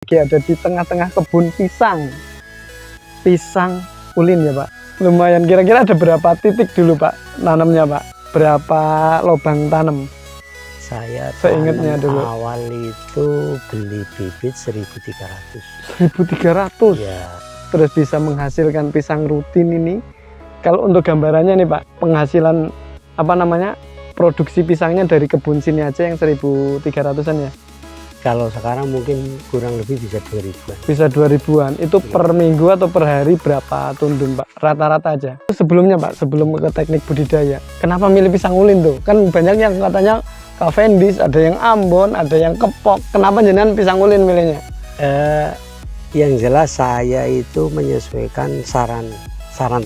Ada di tengah-tengah kebun pisang ulin ya Pak. Lumayan, kira-kira ada berapa titik dulu Pak nanamnya Pak? Berapa lubang tanam? Saya Seingatnya tanam dulu awal itu beli bibit 1.300. 1.300 Ya, terus bisa menghasilkan pisang rutin ini. Kalau untuk gambarannya nih Pak, penghasilan apa namanya produksi pisangnya dari kebun sini aja yang 1.300-an ya? kalau sekarang mungkin kurang lebih bisa 2.000-an. Bisa 2.000-an. Itu per minggu atau per hari berapa tundun Pak? Rata-rata aja. Sebelumnya Pak, sebelum ke teknik budidaya, kenapa milih pisang ulin tuh? Kan banyak yang katanya Cavendish, ada yang Ambon, ada yang Kepok. Kenapa jenengan pisang ulin milihnya? Yang jelas saya itu menyesuaikan saran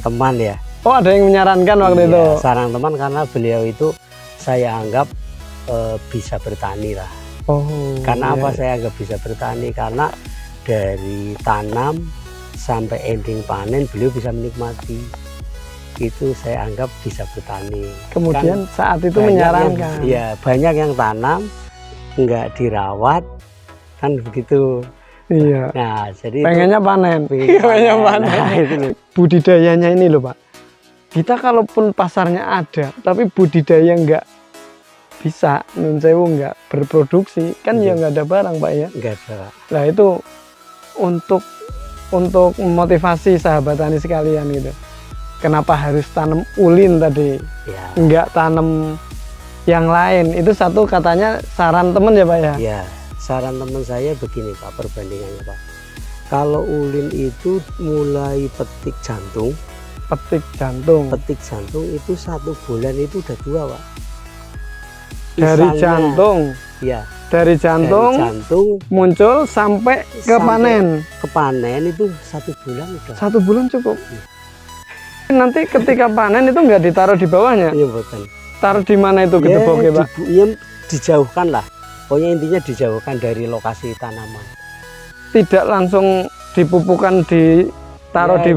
teman ya. Oh, ada yang menyarankan waktu itu? Saran teman karena beliau itu saya anggap bisa bertani lah. Oh, Karena iya. apa saya anggap bisa bertani? Karena dari tanam sampai ending panen beliau bisa menikmati. Itu saya anggap bisa bertani. Kemudian saat itu Banyak menyarankan. banyak yang tanam nggak dirawat kan begitu. Iya. Nah, jadi Pengennya panen. pengennya Pengennya panen. panen. Nah, itu loh. Budidayanya ini loh Pak. Kita kalaupun pasarnya ada, tapi budidaya nggak bisa, nun sewu nggak berproduksi, kan ya nggak ada barang Pak ya. Nggak ada. Nah itu untuk memotivasi sahabat tani sekalian gitu. Kenapa harus tanam ulin tadi? Ya, Nggak tanam yang lain? Itu satu katanya saran temen ya Pak ya? ya. Saran teman saya begini Pak, perbandingannya Pak. Kalau ulin itu mulai petik jantung itu 1 bulan itu udah 2 Pak. Dari Pisangnya, jantung, ya, dari jantung muncul sampai ke panen. ke panen itu 1 bulan udah. 1 bulan cukup. Nanti ketika panen itu nggak ditaruh di bawahnya, Iya bukan. taruh di mana itu gedeboknya Pak? Dijauhkan lah. Pokoknya intinya dijauhkan dari lokasi tanaman. Tidak langsung dipupukkan, ditaruh Ya, di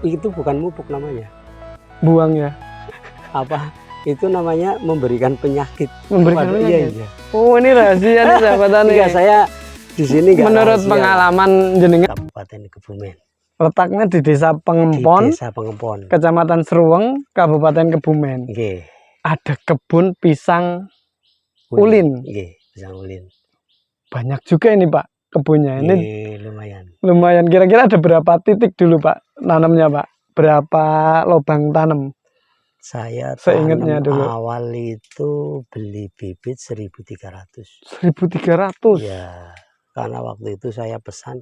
itu bukan mupuk namanya. buang ya. Apa? Itu namanya memberikan penyakit. Memberikan kepada- penyakit? Iya. Oh ini rahasia nih sahabat tani. Enggak, saya di sini enggak Menurut rahasia. pengalaman jenengan, Kabupaten Kebumen. letaknya di Desa Di Pengempon, Desa Pengempon. Kecamatan Seruweng, Kabupaten Kebumen. Nggih. Ada kebun pisang ulin. Nggih, pisang ulin. Banyak juga ini Pak kebunnya. Ini Nggih, lumayan. lumayan. Kira-kira ada berapa titik dulu Pak nanamnya Pak? Berapa lubang tanam? Saya Seingatnya tanam dulu. awal itu beli bibit 1.300. 1.300. Ya, karena waktu itu saya pesan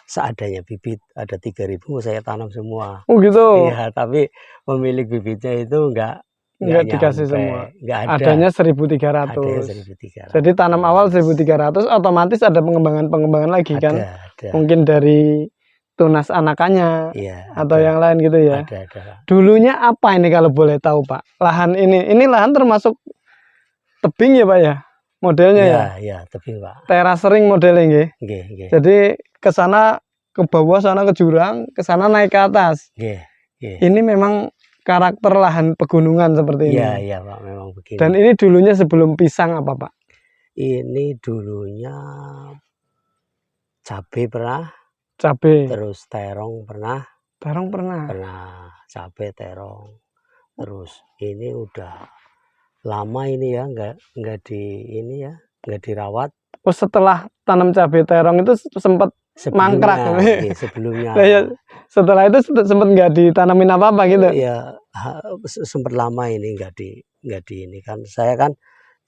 seadanya bibit, ada 3.000 saya tanam semua. Oh gitu. Iya, tapi pemilik bibitnya itu enggak Dikasih nyampe, semua. enggak ada. Adanya Adanya 1.300. 1.300. Jadi tanam awal 1.300, otomatis ada pengembangan lagi kan? Ada. Mungkin dari tunas anakannya Iya. atau ada, yang lain gitu ya. Ada. Dulunya apa ini kalau boleh tahu Pak? Lahan ini lahan termasuk tebing ya Pak ya? Modelnya ya? Iya, tebing Pak. Terasering modelnya nggih. Nggih. Jadi ke sana ke bawah, sana ke jurang, ke sana naik ke atas. Nggih. Ini memang karakter lahan pegunungan seperti ini. Iya Pak, memang begini. Dan ini dulunya sebelum pisang apa Pak? Ini dulunya cabai pernah, Cabai. terus terong pernah, Terong pernah. cabai terong. Terus ini udah lama ini ya, enggak dirawat. Oh, setelah tanam cabai terong itu sempat mangkrak. Sebelumnya. Nah, ya, setelah itu sempat nggak ditanamin apa-apa gitu. Ya, sempat lama ini enggak di ini kan. Saya kan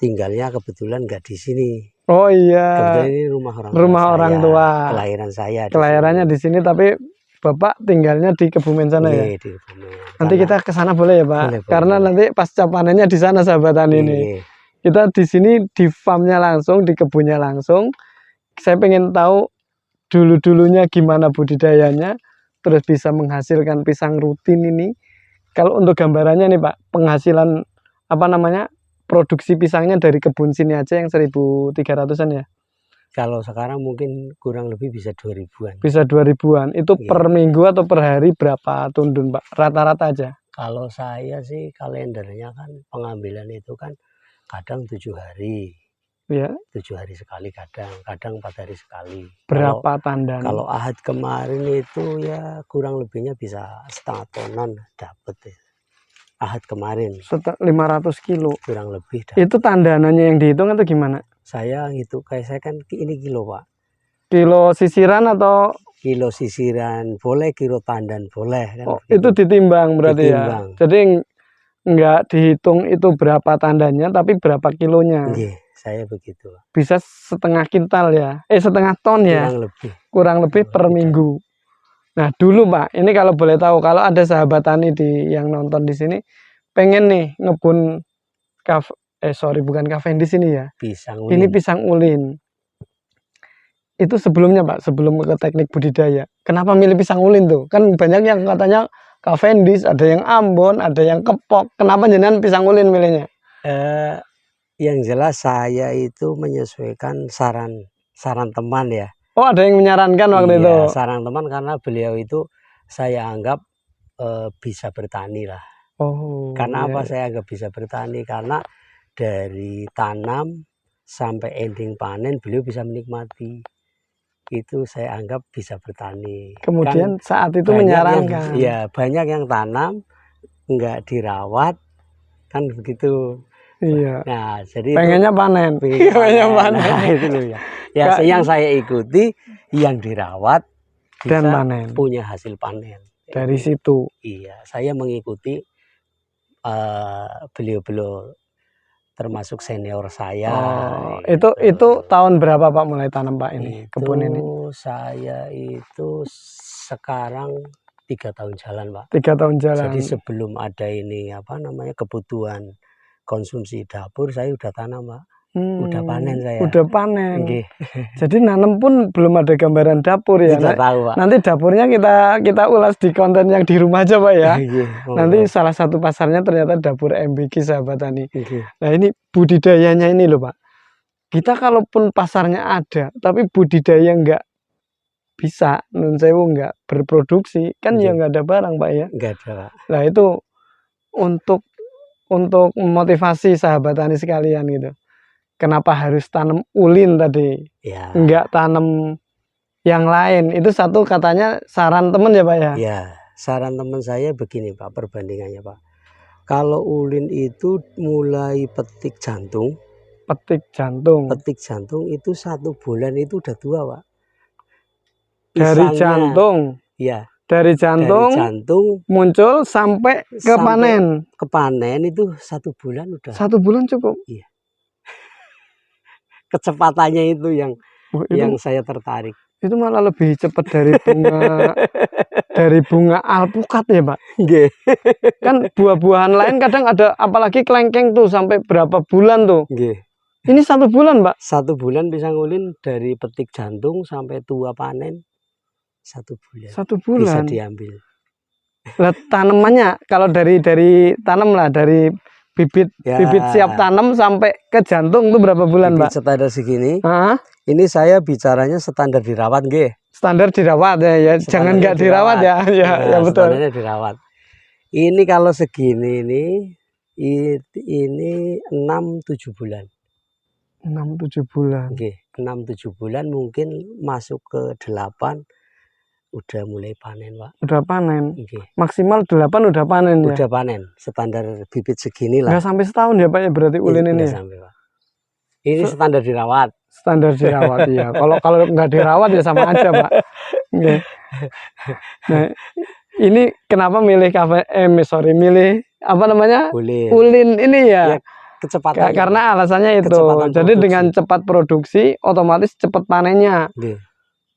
tinggalnya kebetulan enggak di sini. Oh iya. Kebetulan ini rumah orang tua. Kelahiran saya. Kelahirannya di sini tapi Bapak tinggalnya di Kebumen sana ya. Di Kebumen. Nanti kita ke sana boleh ya Pak? Boleh. Karena nanti pasca panennya di sana sahabat tani ini. Kita di sini di farmnya langsung, di kebunnya langsung. Saya pengen tahu dulunya gimana budidayanya, terus bisa menghasilkan pisang rutin ini. Kalau untuk gambarannya nih Pak, penghasilan apa namanya produksi pisangnya dari kebun sini aja yang 1.300-an ya? Kalau sekarang mungkin kurang lebih bisa 2.000-an. Bisa 2.000-an. Itu per minggu atau per hari berapa tundun Pak? Rata-rata aja. Kalau saya sih kalendernya kan pengambilan itu kan kadang 7 hari. Ya. 7 hari sekali, kadang 4 hari sekali. Berapa tandan? Kalau ahad kemarin itu ya kurang lebihnya bisa setengah tonan dapat ya. Ahad kemarin 500 kilo. kurang lebih dapat. Itu tandanannya yang dihitung atau gimana? Saya gitu, kayak saya kan ini kilo Pak. Kilo sisiran atau Kilo sisiran boleh, kilo tandan boleh kan. oh, itu ditimbang berarti ditimbang. ya. Jadi nggak dihitung itu berapa tandannya, tapi berapa kilonya. Saya begitu. Bisa setengah kintal ya, setengah ton ya. Kurang lebih per minggu. Nah dulu Pak, ini kalau boleh tahu, kalau ada sahabat tani yang nonton di sini, pengen nih ngebun bukan Cavendish ini ya. Pisang ulin. Ini pisang ulin. Itu sebelumnya Pak, sebelum ke teknik budidaya, kenapa milih pisang ulin tuh? Kan banyak yang katanya Cavendish, ada yang Ambon, ada yang Kepok. Kenapa jenengan pisang ulin milihnya? Yang jelas saya itu menyesuaikan saran teman ya. Oh, ada yang menyarankan waktu itu? Saran teman karena beliau itu saya anggap bisa bertani lah. Oh. Karena apa saya anggap bisa bertani? Karena dari tanam sampai ending panen beliau bisa menikmati. Itu saya anggap bisa bertani. Kemudian kan saat itu menyarankan. Banyak yang tanam nggak dirawat kan begitu. Iya. Nah, jadi pengennya panen. Pengennya panen. Nah, itu loh ya. Yang saya ikuti yang dirawat dan panen. Punya hasil panen. Dari situ. Iya, saya mengikuti beliau-beliau termasuk senior saya. Oh, itu tahun berapa Pak mulai tanam Pak ini kebun ini? Saya itu sekarang 3 tahun jalan Pak. 3 tahun jalan. Jadi sebelum ada ini kebutuhan konsumsi dapur saya udah tanam Pak. Udah panen saya. Udah panen. Jadi nanam pun belum ada gambaran dapur ya. Tidak tahu Pak. Nanti dapurnya kita ulas di konten yang di rumah aja Pak ya. Nanti salah satu pasarnya ternyata dapur MBK sahabat tani. Nah ini budidayanya ini loh Pak. Kita kalaupun pasarnya ada, tapi budidaya nggak bisa, nun sewu nggak berproduksi, kan ya nggak ada barang Pak ya. Nggak ada Pak. Nah itu untuk memotivasi sahabat tani sekalian gitu. Kenapa harus tanam ulin tadi? Ya. Enggak tanam yang lain. Itu satu katanya saran teman ya Pak ya? Ya, saran teman saya begini Pak, perbandingannya Pak. Kalau ulin itu mulai petik jantung. Petik jantung. Petik jantung itu 1 bulan itu udah 2 Pak. Dari jantung? Ya. Dari jantung muncul sampai ke panen. Ke panen itu 1 bulan udah. 1 bulan cukup? Iya. Kecepatannya itu yang saya tertarik. Itu malah lebih cepat dari bunga dari bunga alpukat ya Pak. Kan buah-buahan lain kadang ada, apalagi kelengkeng tuh sampai berapa bulan tuh. Ini 1 bulan Pak. 1 bulan pisang ulin dari petik jantung sampai tua panen 1 bulan. 1 bulan bisa diambil. Lah tanamannya kalau dari tanam lah, dari bibit siap tanam sampai ke jantung itu berapa bulan Pak? Standar segini. Ini saya bicaranya standar dirawat nggih. Standar dirawat ya. Jangan nggak dirawat ya. Ya betul. Standarnya dirawat. Ini kalau segini ini 6-7 bulan. 6-7 bulan. Oke, 6-7 bulan mungkin masuk ke 8 udah mulai panen Pak. Udah panen. Maksimal 8 udah panen ya. Udah panen. Standar bibit segini lah. Nggak sampai setahun ya Pak ya berarti ulin ini. Nggak sampai Pak. Ini standar dirawat. Standar dirawat ya. Kalau nggak dirawat ya sama aja Pak. Nah, ini kenapa milih milih apa namanya? Ulin ini ya. Kecepatan. Karena alasannya itu. Jadi dengan cepat produksi, otomatis cepat panennya.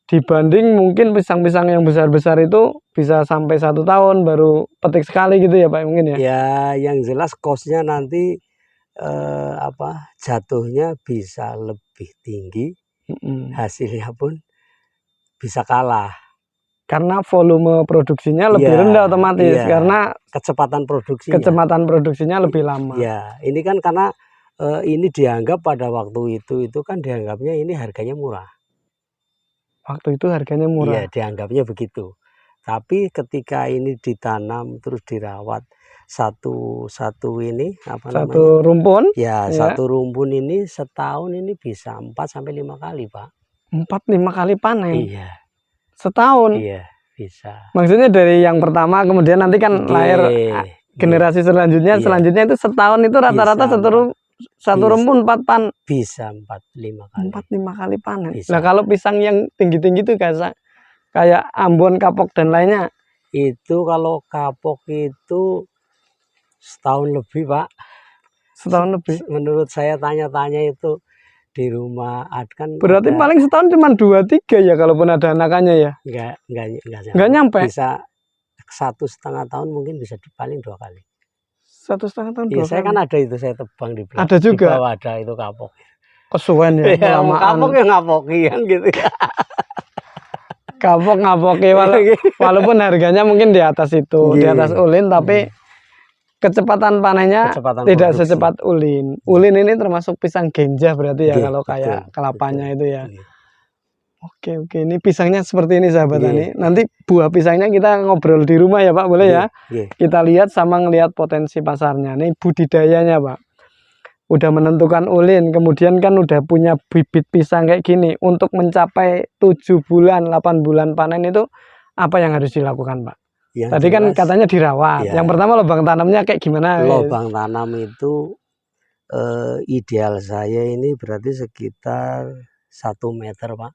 Dibanding mungkin pisang-pisang yang besar-besar itu bisa sampai 1 tahun baru petik sekali gitu ya Pak mungkin ya. Ya, yang jelas cost-nya nanti jatuhnya bisa lebih tinggi, hasilnya pun bisa kalah. Karena volume produksinya lebih rendah otomatis, karena kecepatan produksinya lebih lama. Ya, ini kan karena ini dianggap pada waktu itu kan dianggapnya ini harganya murah. Waktu itu harganya murah. Iya, dianggapnya begitu. Tapi ketika ini ditanam terus dirawat satu ini apa namanya? Satu rumpun Ya, ya, satu rumpun ini setahun ini bisa 4 sampai 5 kali, Pak. 4-5 kali panen Iya, setahun. iya, bisa. Maksudnya dari yang pertama kemudian nanti kan lahir Nggih, generasi selanjutnya, iya, itu setahun itu rata-rata bisa satu bis rumpun 4 bisa 4, 5 kali, 4-5 kali panen. Nah, bisa. kalau pisang yang tinggi-tinggi itu kayak Ambon, Kapok dan lainnya Itu kalau kapok itu setahun lebih, Pak. setahun lebih. Menurut saya tanya-tanya itu di rumah kan Berarti ada paling setahun cuma 2-3 ya kalaupun ada anakannya ya. Nggak nyampe. Bisa 1,5 tahun mungkin bisa paling 2 kali. 1,5 tahun Iya, 2 saya kali. kan ada itu, saya tebang di belakang. Ada Di juga. bawah ada itu kapok. Kesuwen ya, Ya, mau kelamaan. kapok ya ngapokian gitu ya. Kapok ngapoki walaupun harganya mungkin di atas itu, di atas ulin, tapi kecepatan panennya Kecepatan tidak produksi. secepat ulin. Ulin ini termasuk pisang genjah berarti ya, Nggih, kalau kayak betul, kelapanya betul. itu ya. Nggih. Oke, ini pisangnya seperti ini sahabat Nggih. tani. Nanti buah pisangnya kita ngobrol di rumah ya Pak, boleh ya? Nggih. Kita lihat sama ngelihat potensi pasarnya. Ini budidayanya Pak. Udah menentukan ulin, kemudian kan udah punya bibit pisang kayak gini. Untuk mencapai 7 bulan, 8 bulan panen itu apa yang harus dilakukan Pak? Yang Tadi kan jelas, katanya dirawat. ya, Yang pertama lubang tanamnya kayak gimana? lubang tanam itu ideal saya ini berarti sekitar 1 meter, Pak.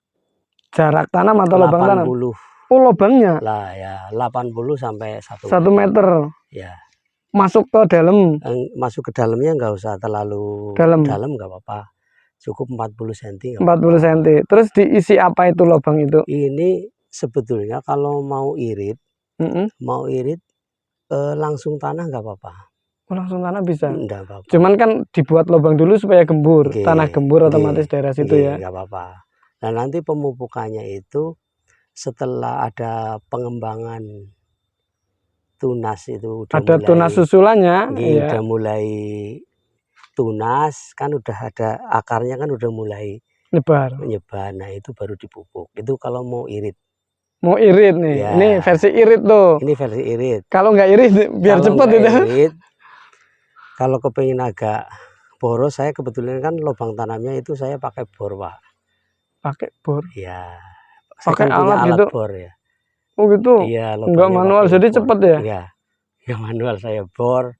Jarak tanam atau lubang tanam? 80. Oh, lubangnya. Lah ya, 80 sampai 1 meter. Ya. Masuk ke dalam. Masuk ke dalamnya nggak usah terlalu dalam nggak apa-apa. Cukup 40 cm. 40 cm. Terus diisi apa itu lubang itu? Ini sebetulnya kalau mau irit, langsung tanah nggak apa-apa. Langsung tanah bisa. Nggak apa-apa. Cuman kan dibuat lubang dulu supaya gembur. Tanah gembur otomatis daerah situ ya. Nggak apa-apa. Nah, nanti pemupukannya itu setelah ada pengembangan tunas itu udah ada mulai, tunas susulannya ya. Udah mulai tunas kan, udah ada akarnya kan, udah mulai menyebar. Nah, itu baru dipupuk. Itu kalau mau irit. Mau irit nih. Ya. Ini versi irit tuh. Ini versi irit. Kalau nggak irit biar cepet itu. Irit, kalau kepingin agak boros, saya kebetulan kan lubang tanamnya itu saya pakai bor, Pak. Pakai bor? Ya. Pakai kan punya alat gitu? Bor ya. Oh gitu? Iya. Nggak manual jadi bor. Cepet ya? Iya. Nggak manual, saya bor.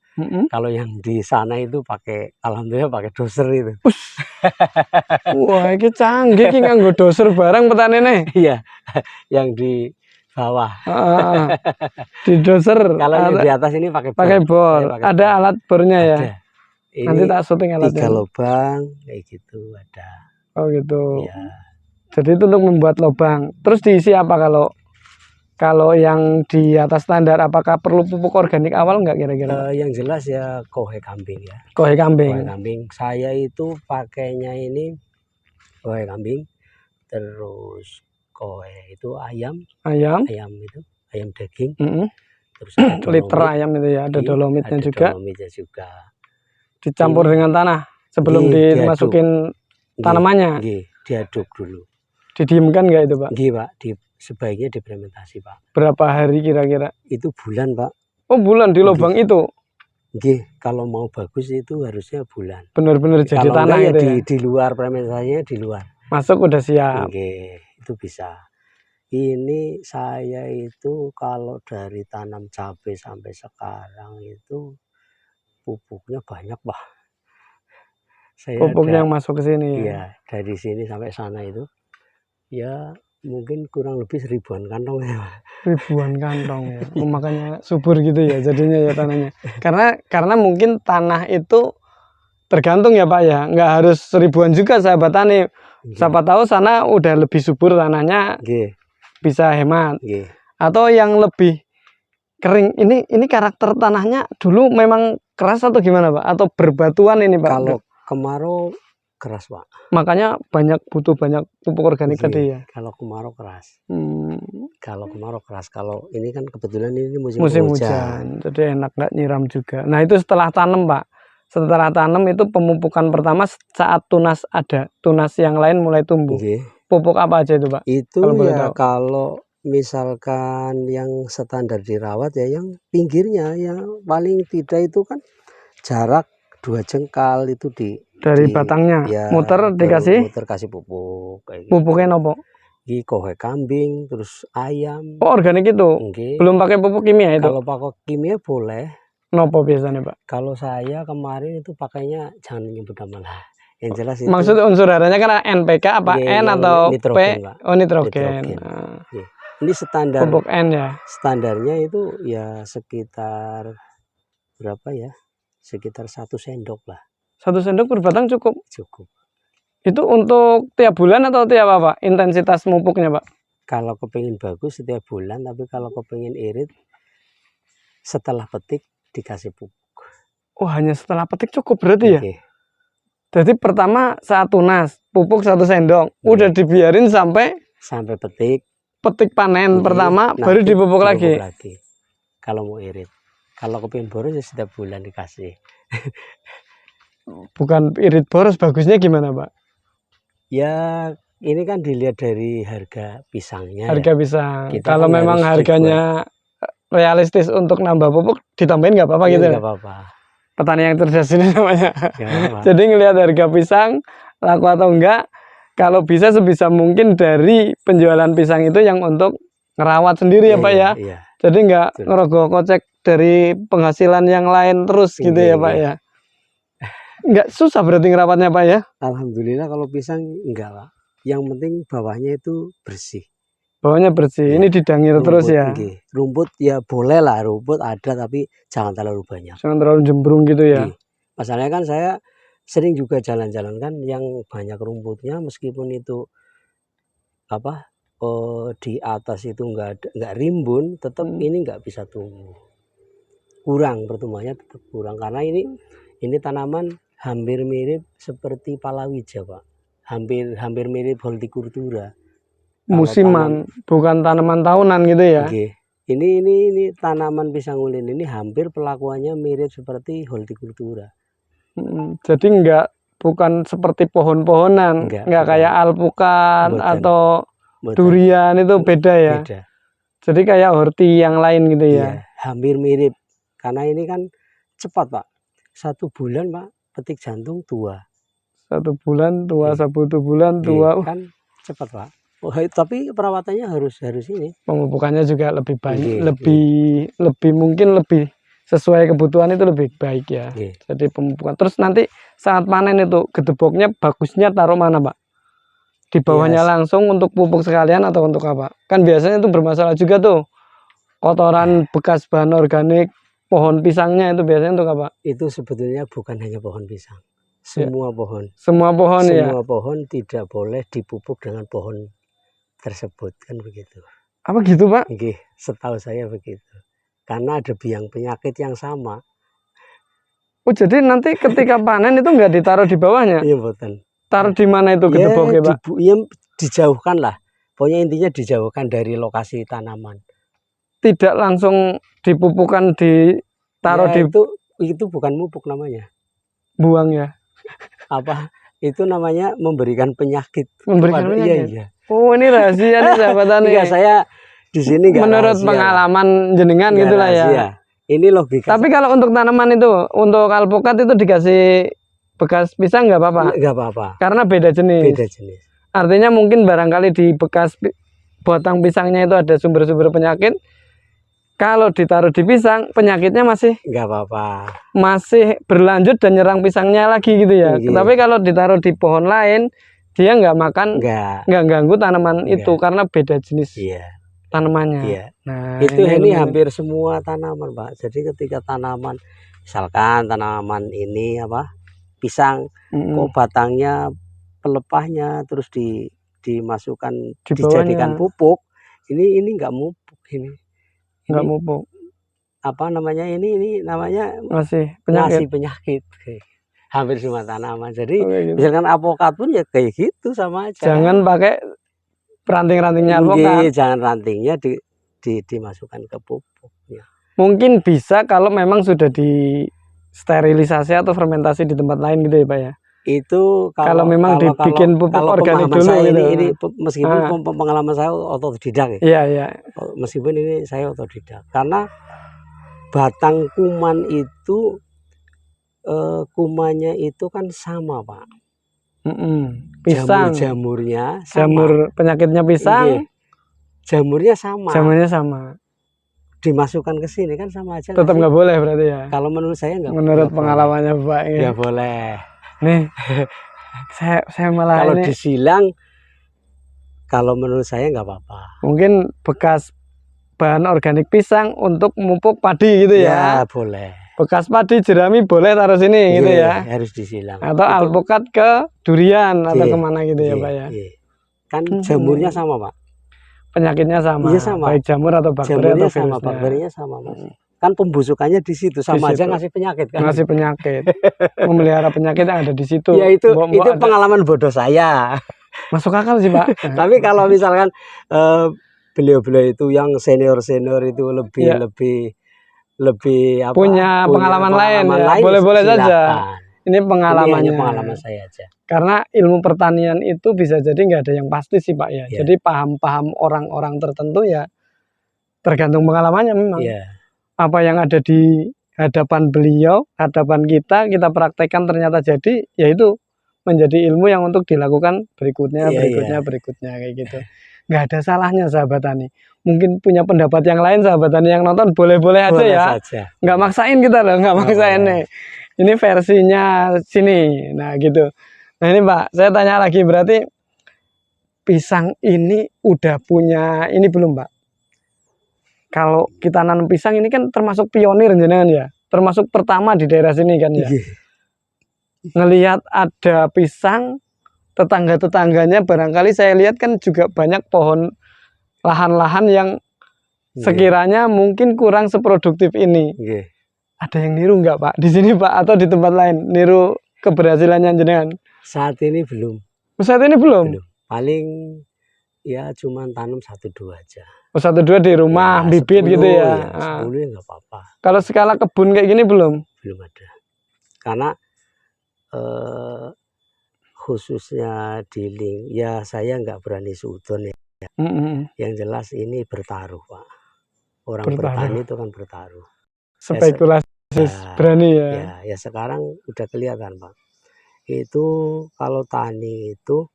Kalau yang di sana itu pakai, alhamdulillah pakai doser itu. Wah, ini canggih ki nganggo doser barang petanine. Iya. Yang di bawah. Di doser. Kalau yang di atas ini pakai bor. Ada bor. Alat bornya ya? Ada. Ini nanti tak syuting alatnya. 3 lubang kayak gitu ada. Oh gitu. Iya. Jadi itu untuk membuat lubang. Terus diisi apa kalau yang di atas standar? Apakah perlu pupuk organik awal nggak kira-kira? Yang jelas ya kohe kambing ya. Kohe kambing. Kohe kambing. Saya itu pakainya ini kohe kambing. Terus kohe itu ayam. Ayam itu ayam daging. Terus ada liter ayam itu ya. Ada dolomitnya juga. Dolomitnya juga. Dicampur dengan tanah sebelum dimasukin tanamannya. Diaduk dulu. Didiamkan nggak itu Pak? Nggih Pak, sebaiknya difermentasi Pak. Berapa hari kira-kira? Itu bulan Pak. Oh bulan di lubang itu? Nggih, kalau mau bagus itu harusnya bulan. Benar-benar jadi kalau tanah ya itu ya? Di luar, fermentasinya di luar. Masuk udah siap? Nggih, itu bisa. Ini saya itu kalau dari tanam cabai sampai sekarang itu pupuknya banyak Pak. Pupuk yang masuk ke sini ya? Iya, dari sini sampai sana itu ya mungkin kurang lebih 1000-an kantong ya. 1000-an kantong ya. Makanya subur gitu ya jadinya ya tanahnya. Karena mungkin tanah itu tergantung ya Pak ya. Nggak harus 1000-an juga sahabat tani. Siapa tahu sana udah lebih subur tanahnya. Bisa hemat. Atau yang lebih kering. Ini karakter tanahnya dulu memang keras atau gimana Pak? Atau berbatuan ini Pak? Kalau kemarau keras Pak. Makanya butuh banyak pupuk organik tadi ya. Kalau kemarau keras. Kalau kemarau keras. Kalau ini kan kebetulan ini musim hujan. Jadi enak nggak nyiram juga. Nah itu setelah tanam Pak. Setelah tanam itu pemupukan pertama saat tunas yang lain mulai tumbuh. Pupuk apa aja itu Pak? Itu kalau misalkan yang standar dirawat ya yang pinggirnya yang paling tidak itu kan jarak 2 jengkal itu Dari di batangnya ya muter baru dikasih muter kasih pupuk kayak pupuknya gitu. nopo. Di kohe kambing terus ayam. Oh, organik itu. Nggih. Belum pakai pupuk kimia itu. Kalau pakai kimia boleh. Nopo biasanya, Pak? Kalau saya kemarin itu pakainya jangan nyebut nama lah. Yang jelas itu Maksud unsur harianya kan NPK apa nggih, N yang atau nitrogen, P? Pak. Oh, nitrogen. Nitrogen. Nah, Nggih. Ini standar pupuk N ya. standarnya itu ya sekitar berapa ya? Sekitar 1 sendok lah. 1 sendok per batang cukup. Cukup. Itu untuk tiap bulan atau tiap apa? Intensitas pupuknya, Pak? Kalau kepingin bagus setiap bulan, tapi kalau kepingin irit setelah petik dikasih pupuk. Oh, hanya setelah petik cukup berarti ya? Nggih. Jadi pertama saat tunas, pupuk 1 sendok. Udah dibiarin sampai petik. Petik panen pertama baru dipupuk lagi. Kalau mau irit. Kalau kepingin boros ya setiap bulan dikasih. Bukan irit boros, bagusnya gimana, Pak? Ya, ini kan dilihat dari harga pisangnya. Harga pisang. Kalau kan memang harganya realistis untuk nambah pupuk, ditambahin nggak apa-apa gitu ya? Nggak apa-apa. Petani yang cerdas ini namanya. Jadi ngelihat harga pisang laku atau enggak, kalau bisa sebisa mungkin dari penjualan pisang itu yang untuk ngerawat sendiri ya Pak ya. Iya. Jadi nggak ngerogoh kocek dari penghasilan yang lain terus gitu ya Pak ya. Nggak susah berarti ngerawatnya Pak ya? Alhamdulillah kalau pisang enggak Pak. Yang penting bawahnya itu bersih. Bawahnya bersih, ini didangir terus ya? Rumput ya boleh lah, rumput ada tapi jangan terlalu banyak. Jangan terlalu jembrung gitu ya? Masalahnya kan saya sering juga jalan-jalan kan yang banyak rumputnya meskipun itu apa di atas itu nggak rimbun, tetap ini nggak bisa tumbuh. Kurang pertumbuhannya tetap kurang karena ini tanaman hampir mirip seperti palawija Pak, hampir mirip hortikultura. Musiman, bukan tanaman tahunan gitu ya? Ini tanaman pisang ulin ini hampir pelakuannya mirip seperti hortikultura. Jadi bukan seperti pohon-pohonan, nggak kayak alpukat atau durian itu beda ya? Beda. Jadi kayak horti yang lain gitu ya? Iya, hampir mirip. Karena ini kan cepat Pak. 1 bulan Pak, petik jantung tua. 1 bulan tua, 1 bulan tua. Kan cepat Pak. Oh, tapi perawatannya harus ini. Pemupukannya juga lebih baik, lebih mungkin lebih sesuai kebutuhan itu lebih baik ya. Jadi pemupukan. Terus nanti saat panen itu gedeboknya bagusnya taruh mana Pak? Di bawahnya langsung untuk pupuk sekalian atau untuk apa? Kan biasanya itu bermasalah juga tuh. Kotoran bekas bahan organik pohon pisangnya itu biasanya untuk apa? Itu sebetulnya bukan hanya pohon pisang. Semua pohon. Semua pohon ya? Semua pohon tidak boleh dipupuk dengan pohon tersebut kan begitu. Apa gitu Pak? Setahu saya begitu. Karena ada biang penyakit yang sama. Oh jadi nanti ketika panen itu nggak ditaruh di bawahnya? Iya betul. Taruh di mana itu gedeboknya Pak? Dijauhkan lah. Pokoknya intinya dijauhkan dari lokasi tanaman. Tidak langsung dipupukkan ditaruh di itu bukan mupuk namanya. Buang ya. Apa? Itu namanya memberikan penyakit. Memberikan penyakit. Iya. Oh ini rahasia nih sahabat tani. Enggak, saya di sini enggak menurut rahasia, pengalaman jenengan gitulah ya. Ini logika. Tapi kalau untuk tanaman itu, untuk alpukat itu dikasih bekas pisang nggak apa-apa? Nggak apa-apa. Karena beda jenis. Beda jenis. Artinya mungkin barangkali di bekas batang pisangnya itu ada sumber-sumber penyakit. Kalau ditaruh di pisang, penyakitnya masih nggak apa-apa. Masih berlanjut dan nyerang pisangnya lagi gitu ya. Tapi kalau ditaruh di pohon lain, dia nggak makan, nggak ganggu tanaman itu karena beda jenis tanamannya. Nah, ini hampir semua tanaman Pak. Jadi ketika tanaman, misalkan tanaman ini apa pisang, kok batangnya pelepahnya terus dimasukkan dijadikan pupuk, ini nggak mupuk ini. Nggak mupuk. Apa namanya ini namanya masih penyakit. Hampir semua tanaman. Jadi misalkan alpukat pun ya kayak gitu sama aja. Jangan pakai ranting-rantingnya alpukat. Jangan rantingnya dimasukkan ke pupuk. Ya. Mungkin bisa kalau memang sudah disterilisasi atau fermentasi di tempat lain gitu ya Pak ya. Itu Kalau memang dibikin pupuk organik pemahaman dulu saya gitu. ini meskipun Ah. pengalaman saya otodidak ya. Iya, iya. Meskipun ini saya otodidak. Karena batang kuman itu kumannya itu kan sama, Pak. Pisang, Jamur-jamurnya sama. jamur penyakitnya pisang, Nggih. Jamurnya sama. jamurnya sama. Dimasukkan ke sini kan sama aja. Tetap nggak boleh berarti ya? Kalau menurut saya nggak. Menurut nggak pengalamannya Bapak boleh. ini. Nggak boleh. Nih, saya malah Kalau ini disilang, kalau menurut saya nggak apa-apa. mungkin bekas bahan organik pisang untuk memupuk padi gitu ya? Ya boleh. Bekas padi jerami boleh taruh sini gitu ya? Harus disilang. Atau Itu, alpukat ke durian atau kemana gitu ya Pak ya? Kan jamurnya sama Pak. Penyakitnya sama, Iya sama. baik jamur atau bakteri Jamurnya atau virusnya. sama, bakterinya sama Mas. Kan pembusukannya di situ, sama aja ngasih penyakit kan. Ngasih penyakit, memelihara penyakit yang ada di situ. Ya itu pengalaman bodoh saya. Masuk akal sih Pak. Tapi kalau misalkan beliau-beliau itu yang senior-senior itu lebih apa, punya pengalaman lain ya, boleh-boleh saja. Ini pengalamannya. Ini pengalaman saya aja. Karena ilmu pertanian itu bisa jadi nggak ada yang pasti sih Pak ya. Yeah. Jadi paham-paham orang-orang tertentu ya tergantung pengalamannya memang. Yeah. Apa yang ada di hadapan beliau, hadapan kita praktekkan ternyata jadi, ya itu menjadi ilmu yang untuk dilakukan berikutnya, berikutnya kayak gitu. Nggak ada salahnya sahabat tani. Mungkin punya pendapat yang lain sahabat tani yang nonton boleh-boleh aja ya. Nggak maksain kita loh, nggak maksain nih. Ini versinya sini, nah gitu. Nah ini Pak, saya tanya lagi berarti pisang ini udah punya ini belum Pak? Kalau kita nanam pisang ini kan termasuk pionir jenengan ya, termasuk pertama di daerah sini kan ya. Ngelihat ada pisang, tetangga-tetangganya barangkali saya lihat kan juga banyak pohon lahan-lahan yang sekiranya mungkin kurang seproduktif ini. Ada yang niru nggak Pak di sini Pak atau di tempat lain niru keberhasilannya jenengan? Saat ini belum. Saat ini belum? Paling ya cuman tanam 1-2 aja. 1-2 di rumah, ya, bibit 10, gitu ya. 10 ya nggak apa-apa. Kalau skala kebun kayak gini belum? Belum ada. Karena khususnya di ya saya nggak berani sudon ya. Yang jelas ini bertaruh Pak. Orang bertani itu kan bertaruh. Spekulasi berani ya. Ya sekarang udah kelihatan Pak. Itu kalau tani itu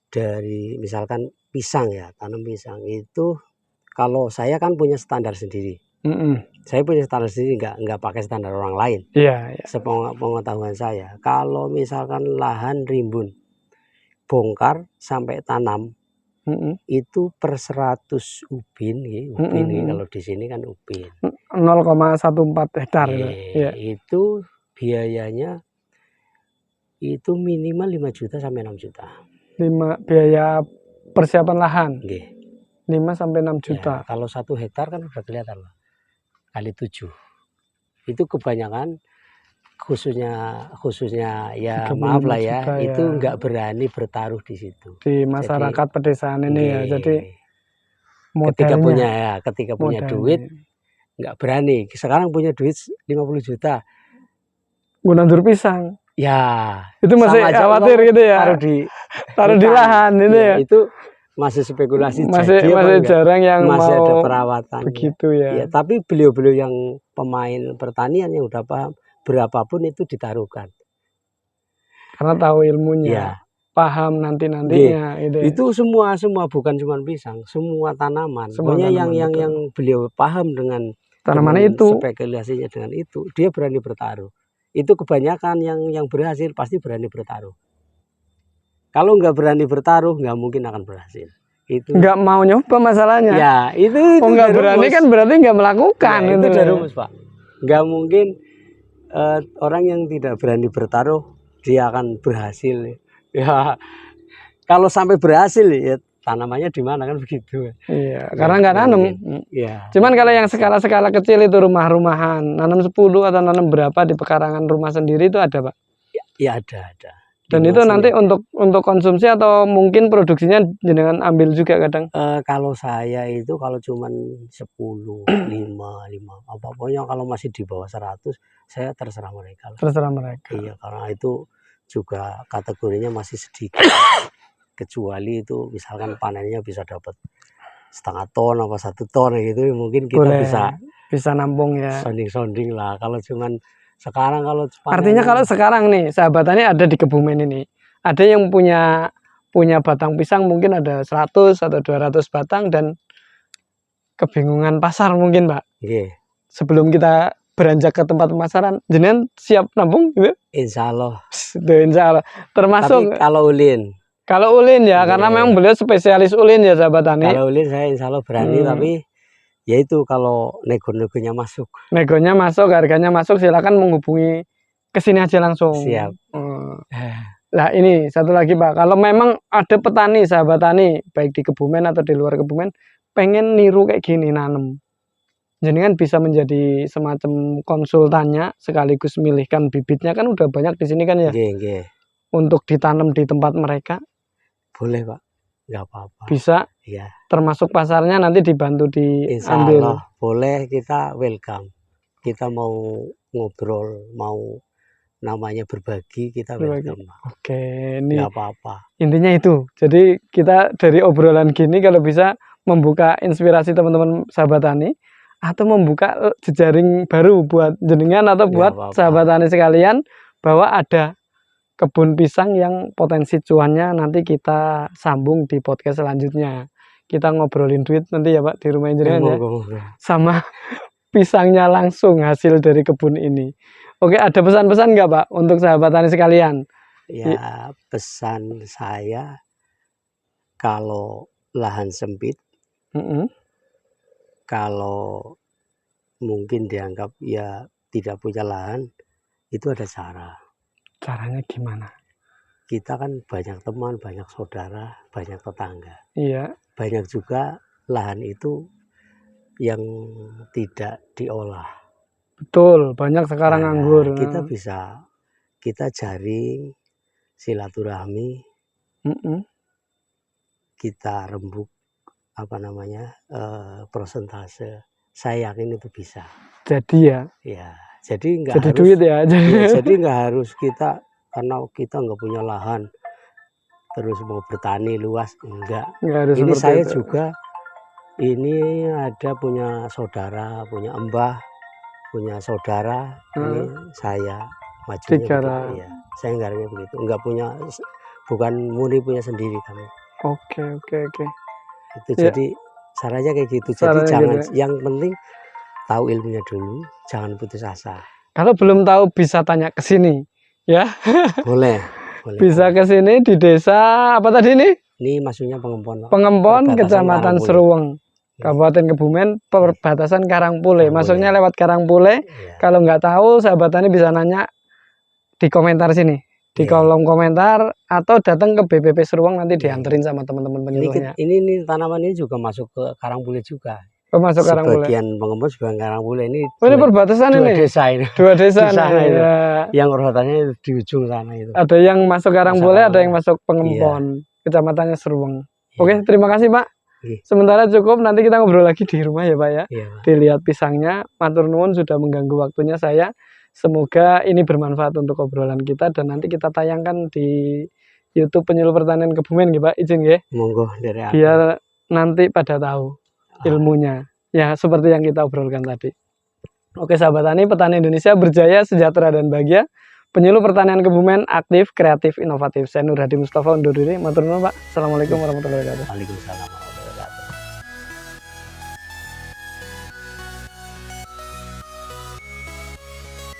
dari misalkan pisang ya, tanam pisang itu kalau saya kan punya standar sendiri. Saya punya standar sendiri, nggak pakai standar orang lain. Iya. Sepengetahuan saya, kalau misalkan lahan rimbun, bongkar sampai tanam, itu per 100 ubin, ubin kalau di sini kan ubin. 0,14 hektar. Itu biayanya itu minimal 5 juta sampai 6 juta. Biaya persiapan lahan. 5 sampai 6 juta. Ya, kalau 1 hektar kan udah kelihatan lah. Kali 7. Itu kebanyakan khususnya ya maaf lah ya, itu nggak berani bertaruh di situ. Di masyarakat pedesaan ini ya. Jadi ketika punya duit nggak berani. Sekarang punya duit 50 juta. Nandur pisang. Ya, itu masih khawatir gitu ya. Taruh di lahan itu ya. Itu masih spekulasi, masih jarang yang masih mau ada perawatan begitu ya. Tapi beliau-beliau yang pemain pertanian yang udah paham, berapapun itu ditaruhkan karena tahu ilmunya, paham nantinya. Itu semua bukan cuma pisang, semua tanaman. Pokoknya yang beliau paham dengan tanaman itu, spekulasinya dengan itu, dia berani bertaruh. Itu kebanyakan yang berhasil pasti berani bertaruh. Kalau nggak berani bertaruh, nggak mungkin akan berhasil. Itu nggak mau nyoba masalahnya. Ya, itu nggak berani kan berarti nggak melakukan. Ya, itu udah rumus Pak. Nggak mungkin orang yang tidak berani bertaruh dia akan berhasil. Ya, kalau sampai berhasil ya tanamannya di mana kan begitu. Iya, karena nggak nanam. Ya. Cuman kalau yang skala-skala kecil itu rumah-rumahan, nanam 10 atau nanam berapa di pekarangan rumah sendiri itu ada Pak? Ya ada. Dan itu nanti untuk konsumsi atau mungkin produksinya jenengan ambil juga kadang? Kalau saya itu kalau cuman 10, 5, pokoknya kalau masih di bawah 100 saya terserah mereka. Terserah mereka. Iya, karena itu juga kategorinya masih sedikit. Kecuali itu misalkan panennya bisa dapat setengah ton apa 1 ton gitu, mungkin kita Boleh. bisa nampung ya. sounding lah. Kalau cuman sekarang kalau Artinya kalau sekarang nih Sahabat Tani ada di Kebumen ini, ada yang punya batang pisang mungkin ada 100 atau 200 batang dan kebingungan pasar mungkin Pak. Nggih. Sebelum kita beranjak ke tempat pemasaran, jenengan siap nampung gitu? Insya Allah. Insya Allah. Termasuk Tapi kalau ulin ya, karena memang beliau spesialis ulin ya Sahabat Tani. Kalau ulin saya insya Allah berani, tapi ya itu kalau nego-negonya masuk. Negonya masuk, harganya masuk, silakan menghubungi ke sini aja langsung. Siap. Nah ini satu lagi Pak, kalau memang ada petani, Sahabat Tani, baik di Kebumen atau di luar Kebumen, pengen niru kayak gini nanem, jenengan bisa menjadi semacam konsultannya sekaligus milihkan bibitnya, kan udah banyak di sini kan ya. Nggih. Untuk ditanam di tempat mereka. Boleh Pak, nggak apa-apa. Bisa. Iya. Termasuk pasarnya nanti dibantu diambil. Insya Allah boleh, kita welcome. Kita mau ngobrol, mau namanya berbagi, kita welcome. Oke, ini nggak apa-apa. Intinya itu. Jadi kita dari obrolan gini kalau bisa membuka inspirasi teman-teman Sahabat Tani, atau membuka jejaring baru buat jenengan atau buat Sahabat Tani sekalian, bahwa ada kebun pisang yang potensi cuannya nanti kita sambung di podcast selanjutnya. Kita ngobrolin duit nanti ya Pak di rumah jenengan ya. Sama pisangnya langsung hasil dari kebun ini. Oke, ada pesan-pesan nggak Pak untuk Sahabat Tani sekalian? Ya, pesan saya, kalau lahan sempit, kalau mungkin dianggap ya tidak punya lahan, itu ada cara. Caranya gimana? Kita kan banyak teman, banyak saudara, banyak tetangga. Iya. Banyak juga lahan itu yang tidak diolah. Betul, banyak sekarang nganggur. Kita jaring, silaturahmi, kita rembuk persentase. Saya yakin itu bisa. Jadi ya. Ya, jadi nggak harus duit ya. Jadi nggak harus kita, karena kita nggak punya lahan terus mau bertani luas, enggak. Ini saya itu juga ini ada punya saudara, punya mbah, punya saudara, ini saya majunya begitu, ya. Saya nggarapnya begitu, enggak punya, bukan murni punya sendiri kami. Oke. Itu ya. Jadi caranya kayak gitu. Jadi jangan gitu. Yang penting tahu ilmunya dulu, jangan putus asa. Kalau belum tahu bisa tanya ke sini, ya. Boleh. Bisa ke sini di desa apa tadi nih? Ini maksudnya Pengempon. Pengempon, Kecamatan Seruweng, Kabupaten Kebumen, perbatasan Karangpule. Masuknya lewat Karangpule. Ya. Kalau nggak tahu, Sahabat Tani bisa nanya di komentar sini, di kolom komentar, atau datang ke BPP Seruweng, nanti dianterin sama teman-teman penyuluhnya. Ini tanaman ini juga masuk ke Karangpule juga. Masuk Karangpule. Sebagian Pengempon juga Karangpule ini. Ini perbatasan ini. Dua desa nih. Ya. Yang perbatannya di ujung sana itu. Ada yang masuk Karangpule, ada yang masuk Pengempon, Kecamatannya Seruweng. Oke, terima kasih Pak. Sementara cukup, nanti kita ngobrol lagi di rumah ya Pak ya. Dilihat pisangnya. Matur nuwun sudah mengganggu waktunya saya. Semoga ini bermanfaat untuk obrolan kita, dan nanti kita tayangkan di YouTube Penyuluh Pertanian Kebumen ya Pak. Izin ya. Monggo dari aku. Biar nanti pada tahu ilmunya, ya seperti yang kita obrolkan tadi. Oke Sahabat Tani, petani Indonesia berjaya, sejahtera dan bahagia. Penyuluh Pertanian Kebumen aktif, kreatif, inovatif. Saya Nur Hadi Mustafa undur diri. Matur nuwun Pak. Assalamualaikum warahmatullahi wabarakatuh. Waalaikumsalam.